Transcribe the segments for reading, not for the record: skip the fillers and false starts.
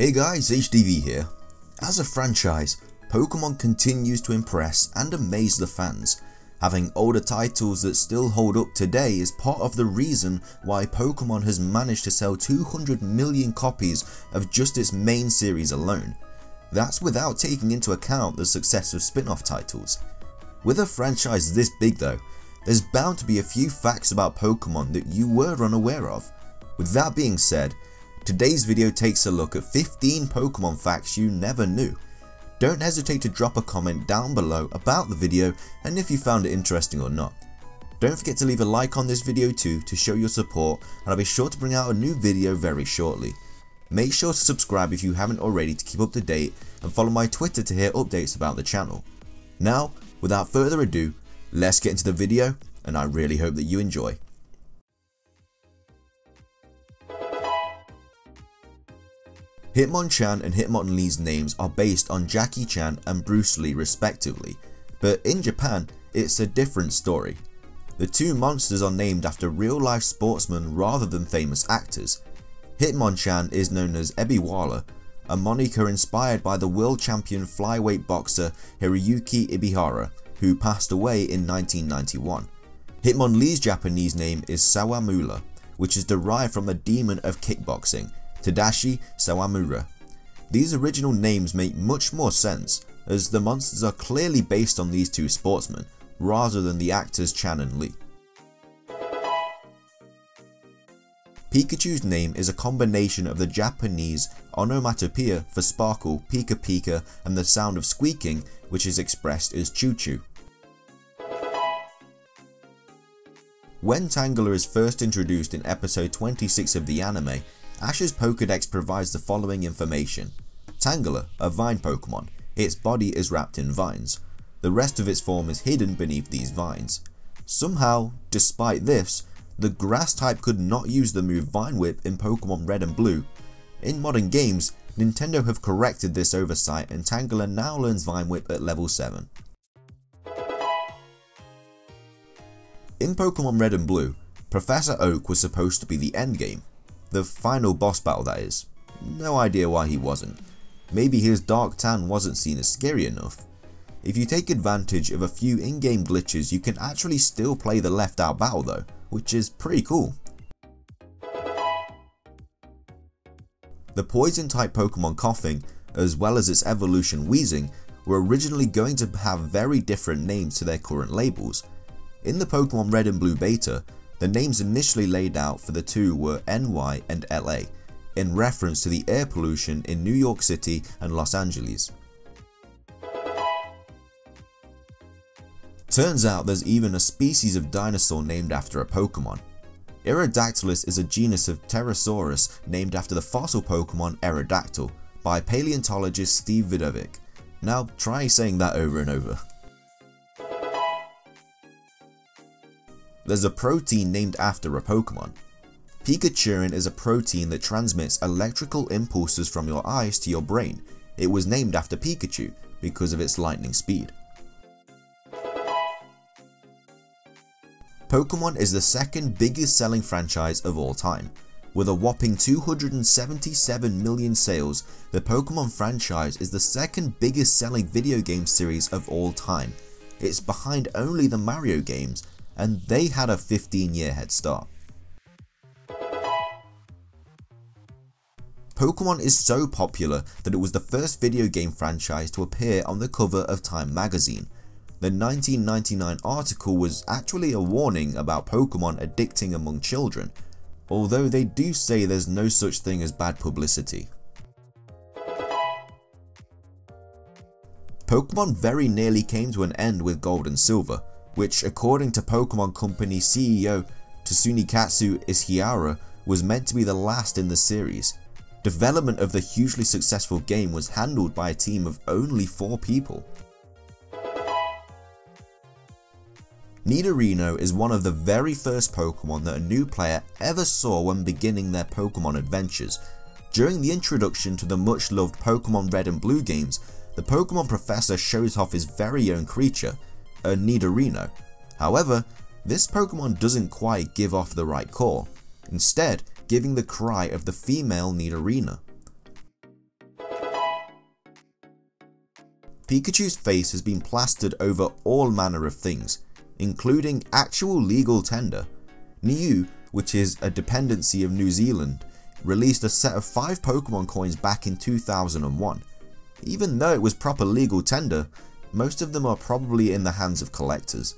Hey guys, HDV here. As a franchise, Pokemon continues to impress and amaze the fans. Having older titles that still hold up today is part of the reason why Pokemon has managed to sell 200 million copies of just its main series alone. That's without taking into account the success of spin-off titles. With a franchise this big though, there's bound to be a few facts about Pokemon that you were unaware of. With that being said, today's video takes a look at 15 Pokemon facts you never knew. Don't hesitate to drop a comment down below about the video and if you found it interesting or not. Don't forget to leave a like on this video too to show your support, and I'll be sure to bring out a new video very shortly. Make sure to subscribe if you haven't already to keep up to date, and follow my Twitter to hear updates about the channel. Now, without further ado, let's get into the video, and I really hope that you enjoy. Hitmonchan and Hitmonlee's names are based on Jackie Chan and Bruce Lee respectively, but in Japan it's a different story. The two monsters are named after real-life sportsmen rather than famous actors. Hitmonchan is known as Ebiwala, a moniker inspired by the world champion flyweight boxer Hiroyuki Ibihara, who passed away in 1991. Hitmonlee's Japanese name is Sawamura, which is derived from the demon of kickboxing, Tadashi Sawamura. These original names make much more sense, as the monsters are clearly based on these two sportsmen, rather than the actors Chan and Lee. Pikachu's name is a combination of the Japanese onomatopoeia for sparkle, pika pika, and the sound of squeaking, which is expressed as choo choo. When Tangela is first introduced in episode 26 of the anime, Ash's Pokédex provides the following information. Tangela, a vine Pokemon. Its body is wrapped in vines. The rest of its form is hidden beneath these vines. Somehow, despite this, the grass type could not use the move Vinewhip in Pokemon Red and Blue. In modern games, Nintendo have corrected this oversight and Tangela now learns Vinewhip at level 7. In Pokemon Red and Blue, Professor Oak was supposed to be the endgame. The final boss battle, that is. No idea why he wasn't. Maybe his dark tan wasn't seen as scary enough. If you take advantage of a few in-game glitches, you can actually still play the left out battle though, which is pretty cool. The poison type Pokemon Coughing, as well as its evolution Wheezing, were originally going to have very different names to their current labels. In the Pokemon Red and Blue beta, the names initially laid out for the two were NY and LA, in reference to the air pollution in New York City and Los Angeles. Turns out there's even a species of dinosaur named after a Pokemon. Aerodactylus is a genus of pterosaurus named after the fossil Pokemon Aerodactyl by paleontologist Steve Vidovic. Now try saying that over and over. There's a protein named after a Pokemon. Picaturin is a protein that transmits electrical impulses from your eyes to your brain. It was named after Pikachu because of its lightning speed. Pokemon is the second biggest selling franchise of all time. With a whopping 277 million sales, the Pokemon franchise is the second biggest selling video game series of all time. It's behind only the Mario games, and they had a 15-year head start. Pokemon is so popular that it was the first video game franchise to appear on the cover of Time magazine. The 1999 article was actually a warning about Pokemon addicting among children, although they do say there's no such thing as bad publicity. Pokemon very nearly came to an end with Gold and Silver, which according to Pokemon Company CEO Tsunekatsu Ishihara was meant to be the last in the series. Development of the hugely successful game was handled by a team of only 4 people. Nidorino is one of the very first Pokemon that a new player ever saw when beginning their Pokemon adventures. During the introduction to the much loved Pokemon Red and Blue games, the Pokemon Professor shows off his very own creature, a Nidorino. However, this Pokemon doesn't quite give off the right call, instead giving the cry of the female Nidorino. Pikachu's face has been plastered over all manner of things, including actual legal tender. Niue, which is a dependency of New Zealand, released a set of 5 Pokemon coins back in 2001. Even though it was proper legal tender, most of them are probably in the hands of collectors.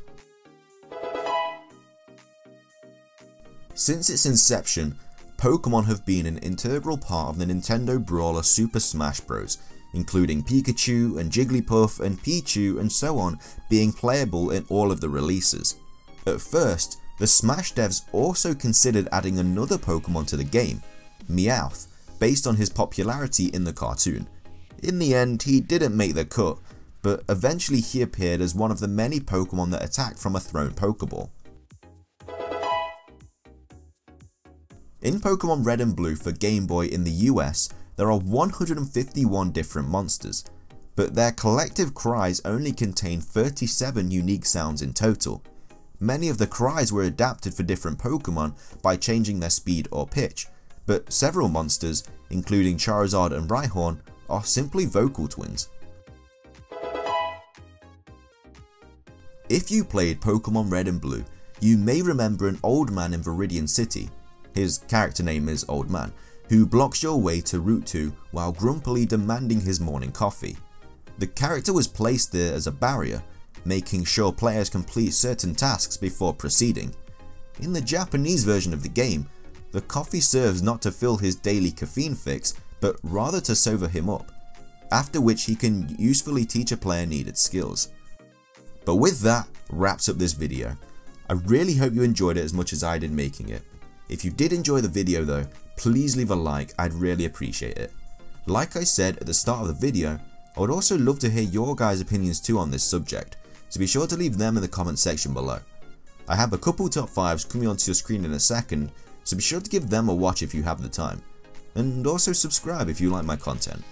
Since its inception, Pokemon have been an integral part of the Nintendo brawler Super Smash Bros., including Pikachu and Jigglypuff and Pichu and so on being playable in all of the releases. At first, the Smash devs also considered adding another Pokemon to the game, Meowth, based on his popularity in the cartoon. In the end, he didn't make the cut, but eventually he appeared as one of the many Pokemon that attack from a thrown Pokeball. In Pokemon Red and Blue for Game Boy in the US, there are 151 different monsters, but their collective cries only contain 37 unique sounds in total. Many of the cries were adapted for different Pokemon by changing their speed or pitch, but several monsters, including Charizard and Rhyhorn, are simply vocal twins. If you played Pokemon Red and Blue, you may remember an old man in Viridian City, his character name is Old Man, who blocks your way to Route 2 while grumpily demanding his morning coffee. The character was placed there as a barrier, making sure players complete certain tasks before proceeding. In the Japanese version of the game, the coffee serves not to fill his daily caffeine fix, but rather to sober him up, after which he can usefully teach a player needed skills. But with that, wraps up this video. I really hope you enjoyed it as much as I did making it. If you did enjoy the video though, please leave a like, I'd really appreciate it. Like I said at the start of the video, I would also love to hear your guys' opinions too on this subject, so be sure to leave them in the comment section below. I have a couple top 5s coming onto your screen in a second, so be sure to give them a watch if you have the time. And also subscribe if you like my content.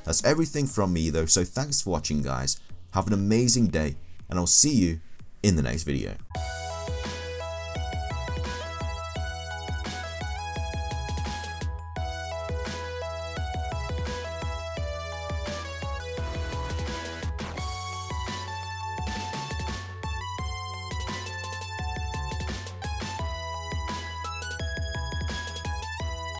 That's everything from me though, so thanks for watching guys, have an amazing day, and I'll see you in the next video.